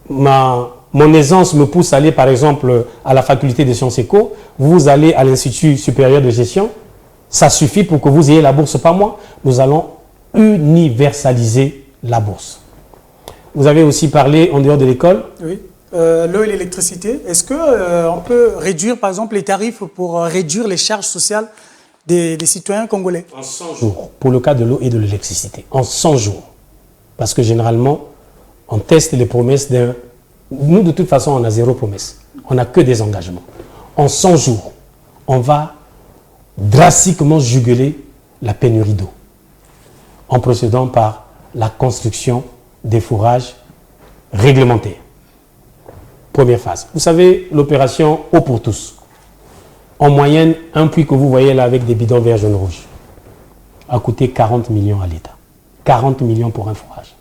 mon aisance me pousse à aller par exemple à la faculté de sciences éco, vous allez à l'Institut supérieur de gestion, ça suffit pour que vous ayez la bourse, pas moi. Nous allons universaliser la bourse. Vous avez aussi parlé en dehors de l'école. Oui. L'eau et l'électricité. Est-ce qu'on peut réduire par exemple les tarifs pour réduire les charges sociales des citoyens congolais? En 100 jours. Pour le cas de l'eau et de l'électricité. En 100 jours. Parce que généralement, on teste les promesses d'un... Nous, de toute façon, on a zéro promesse. On n'a que des engagements. En 100 jours, on va drastiquement juguler la pénurie d'eau. En procédant par la construction des fourrages réglementaires. Première phase. Vous savez, l'opération Eau pour tous. En moyenne, un puits que vous voyez là avec des bidons verts, jaune, rouge a coûté 40 millions à l'État. 40 millions pour un forage.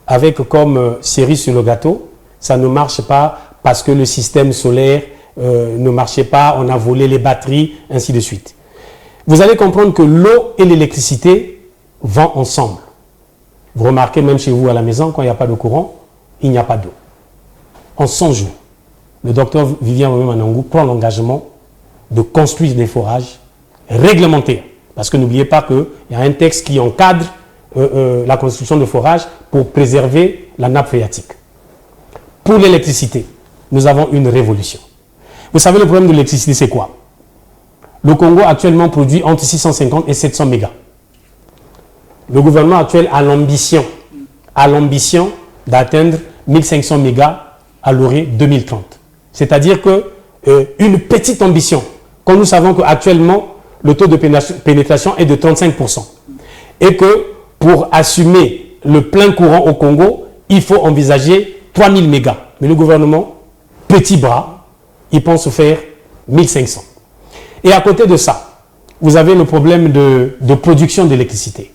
Avec comme cerise sur le gâteau, ça ne marche pas parce que le système solaire ne marchait pas, on a volé les batteries, ainsi de suite. Vous allez comprendre que l'eau et l'électricité vont ensemble. Vous remarquez même chez vous à la maison, quand il n'y a pas de courant, il n'y a pas d'eau. En 100 jours, le docteur Vivien Manangou prend l'engagement de construire des forages réglementaires. Parce que n'oubliez pas qu'il y a un texte qui encadre la construction de forages pour préserver la nappe phréatique. Pour l'électricité, nous avons une révolution. Vous savez, le problème de l'électricité, c'est quoi? Le Congo actuellement produit entre 650 et 700 mégas. Le gouvernement actuel a l'ambition d'atteindre 1500 mégas à l'horizon 2030. C'est-à-dire qu'une petite ambition, quand nous savons qu'actuellement, le taux de pénétration est de 35%. Et que pour assumer le plein courant au Congo, il faut envisager 3000 mégas. Mais le gouvernement, petit bras, il pense faire 1500. Et à côté de ça, vous avez le problème de production d'électricité.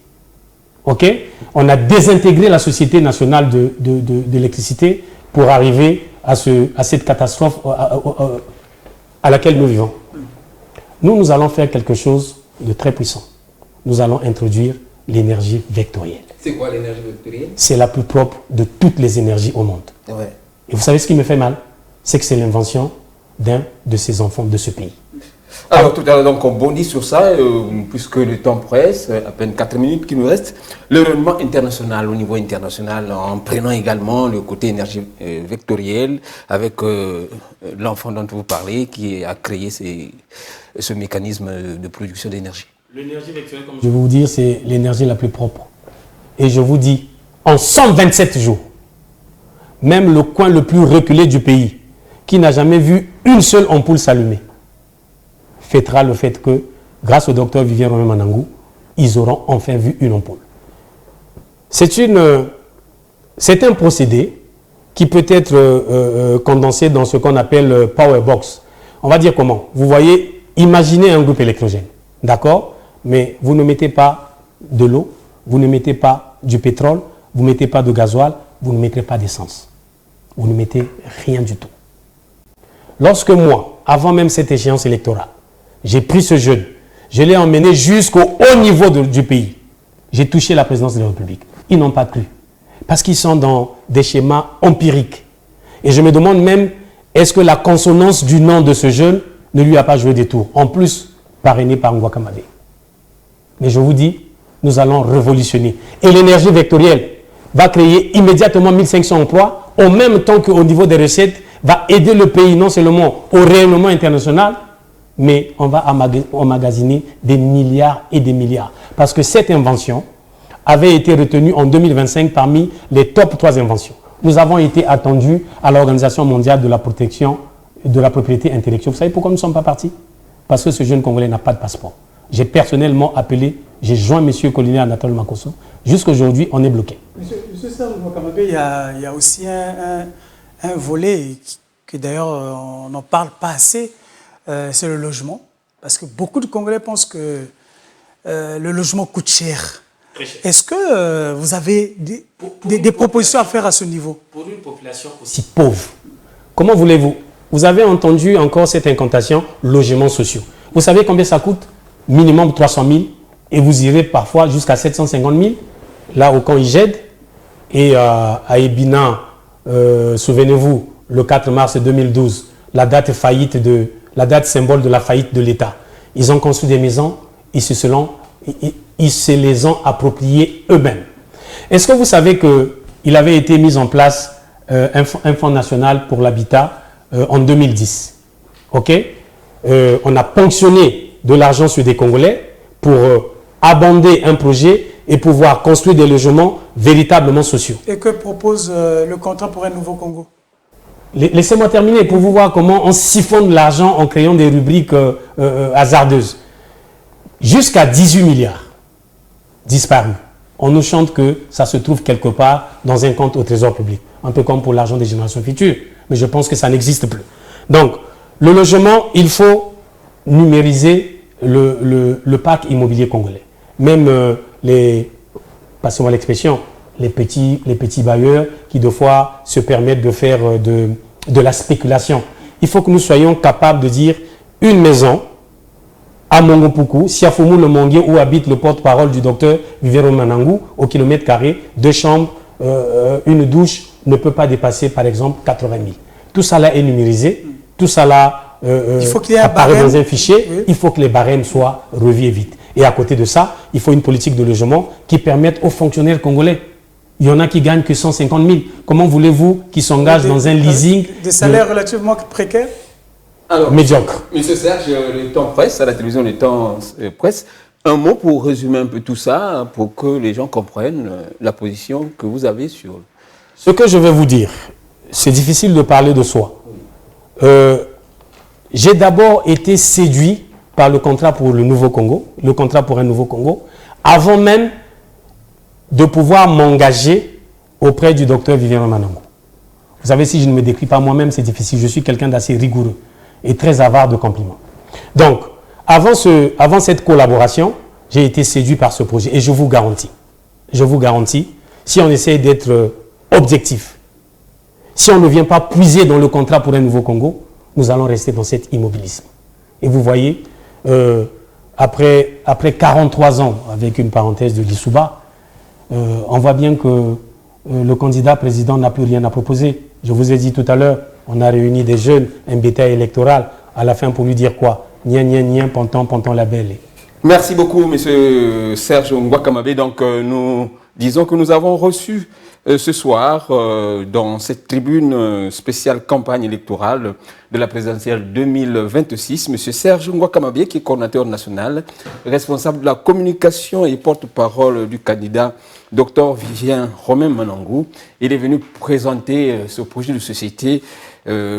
Ok? On a désintégré la Société nationale d'électricité pour arriver à cette catastrophe à laquelle nous vivons. Nous allons faire quelque chose de très puissant. Nous allons introduire l'énergie vectorielle. C'est quoi l'énergie vectorielle? C'est la plus propre de toutes les énergies au monde. Ouais. Et vous savez ce qui me fait mal? C'est que c'est l'invention d'un de ces enfants de ce pays. Alors tout à l'heure, donc on bondit sur ça, puisque le temps presse, à peine 4 minutes qui nous restent. Le rayonnement international, au niveau international, en prenant également le côté énergie vectorielle, avec l'enfant dont vous parlez, qui a créé ce mécanisme de production d'énergie. L'énergie vectorielle, comme je vais vous dire, c'est l'énergie la plus propre. Et je vous dis, en 127 jours, même le coin le plus reculé du pays, qui n'a jamais vu une seule ampoule s'allumer, fêtera le fait que, grâce au docteur Vivien Manangou, ils auront enfin vu une ampoule. C'est un procédé qui peut être condensé dans ce qu'on appelle Power Box. On va dire comment? Vous voyez, imaginez un groupe électrogène, d'accord? Mais vous ne mettez pas de l'eau, vous ne mettez pas du pétrole, vous ne mettez pas de gasoil, vous ne mettez pas d'essence. Vous ne mettez rien du tout. Lorsque moi, avant même cette échéance électorale, j'ai pris ce jeune, je l'ai emmené jusqu'au haut niveau du pays. J'ai touché la présidence de la République. Ils n'ont pas cru. Parce qu'ils sont dans des schémas empiriques. Et je me demande même, est-ce que la consonance du nom de ce jeune ne lui a pas joué des tours? En plus, parrainé par Ngouakamade. Mais je vous dis, nous allons révolutionner. Et l'énergie vectorielle va créer immédiatement 1500 emplois, en même temps qu'au niveau des recettes, va aider le pays non seulement au rayonnement international, mais on va emmagasiner des milliards et des milliards. Parce que cette invention avait été retenue en 2025 parmi les top 3 inventions. Nous avons été attendus à l'Organisation mondiale de la protection de la propriété intellectuelle. Vous savez pourquoi nous ne sommes pas partis? Parce que ce jeune Congolais n'a pas de passeport. J'ai personnellement appelé, j'ai joint M. colonel Anatole Makosso. Jusqu'à aujourd'hui, on est bloqué. Monsieur Serge Ngouakamade, il y a aussi un volet que d'ailleurs on n'en parle pas assez, c'est le logement. Parce que beaucoup de Congolais pensent que le logement coûte cher. Est-ce que vous avez des propositions à faire à ce niveau? Pour une population aussi pauvre, comment voulez-vous Vous avez entendu encore cette incantation, logements sociaux. Vous savez combien ça coûte? Minimum 300 000 et vous irez parfois jusqu'à 750 000, là au camp IGED. Et à Ebina, souvenez-vous, le 4 mars 2012, la date symbole de la faillite de l'État. Ils ont construit des maisons, ils se les ont appropriées eux-mêmes. Est-ce que vous savez qu'il avait été mis en place un fonds national pour l'habitat en 2010? Ok? On a ponctionné de l'argent sur des Congolais pour abonder un projet et pouvoir construire des logements véritablement sociaux. Et que propose le contrat pour un nouveau Congo? Laissez-moi terminer pour vous voir comment on siphonne l'argent en créant des rubriques hasardeuses. Jusqu'à 18 milliards disparus. On nous chante que ça se trouve quelque part dans un compte au trésor public. Un peu comme pour l'argent des générations futures. Mais je pense que ça n'existe plus. Donc, le logement, il faut numériser le parc immobilier congolais. Même passez-moi l'expression, les petits bailleurs qui de fois se permettent de faire de la spéculation. Il faut que nous soyons capables de dire une maison à Mongopuku, Siafumu le Mongué, où habite le porte-parole du docteur Vivero Manangou, au kilomètre carré, 2 chambres, une douche, ne peut pas dépasser par exemple 80 000. Tout ça là est numérisé, tout ça là il faut qu'il y ait apparaît dans un fichier, oui. Il faut que les barèmes soient revus vite. Et à côté de ça, il faut une politique de logement qui permette aux fonctionnaires congolais. Il y en a qui gagnent que 150 000. Comment voulez-vous qu'ils s'engagent dans un leasing des salaires relativement précaires? Alors, médiocre? Monsieur Serge, le temps presse, à la télévision, le temps presse. Un mot pour résumer un peu tout ça, pour que les gens comprennent la position que vous avez sur... Ce que je vais vous dire, c'est difficile de parler de soi. J'ai d'abord été séduit par le contrat pour le Nouveau Congo, le contrat pour un Nouveau Congo, avant même de pouvoir m'engager auprès du docteur Vivien Manango. Vous savez, si je ne me décris pas moi-même, c'est difficile. Je suis quelqu'un d'assez rigoureux et très avare de compliments. Donc, avant cette collaboration, j'ai été séduit par ce projet et je vous garantis, si on essaie d'être objectif, si on ne vient pas puiser dans le contrat pour un Nouveau Congo, nous allons rester dans cet immobilisme. Et vous voyez, après 43 ans, avec une parenthèse de l'Issouba, on voit bien que le candidat président n'a plus rien à proposer. Je vous ai dit tout à l'heure, on a réuni des jeunes, un bétail électoral, à la fin pour lui dire quoi? Nien, nien, nien, ponton, ponton, la belle. Merci beaucoup, monsieur Serge Ngouakamabe. Donc, nous disons que nous avons reçu ce soir, dans cette tribune spéciale campagne électorale de la présidentielle 2026, M. Serge Ngouakamabe, qui est coordinateur national, responsable de la communication et porte-parole du candidat Dr Vivien Romain Manangou. Il est venu présenter ce projet de société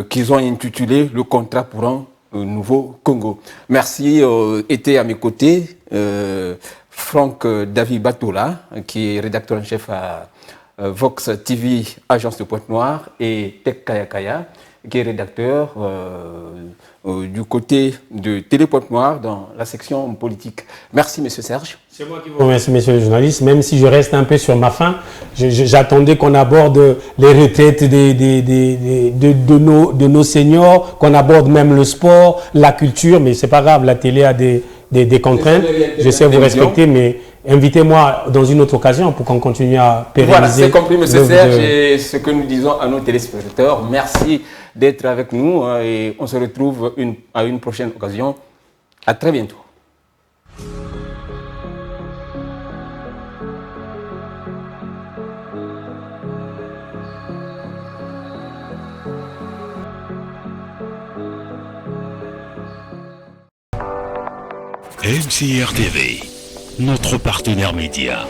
qu'ils ont intitulé « Le contrat pour un Nouveau Congo ». Merci. Était à mes côtés Franck David Batoula, qui est rédacteur en chef à Vox TV, agence de Pointe-Noire, et Tek Kaya, qui est rédacteur du côté de Télé Pointe-Noire dans la section politique. Merci, monsieur Serge. C'est moi qui vous remercie, messieurs les journalistes. Même si je reste un peu sur ma faim, j'attendais qu'on aborde les retraites de nos seniors, qu'on aborde même le sport, la culture, mais c'est pas grave, la télé a des contraintes. Je sais vous respecter, mais invitez-moi dans une autre occasion pour qu'on continue à pérenniser. Voilà, c'est compris, M. Serge, et ce que nous disons à nos téléspectateurs. Merci d'être avec nous et on se retrouve à une prochaine occasion. À très bientôt. MCR TV, notre partenaire média.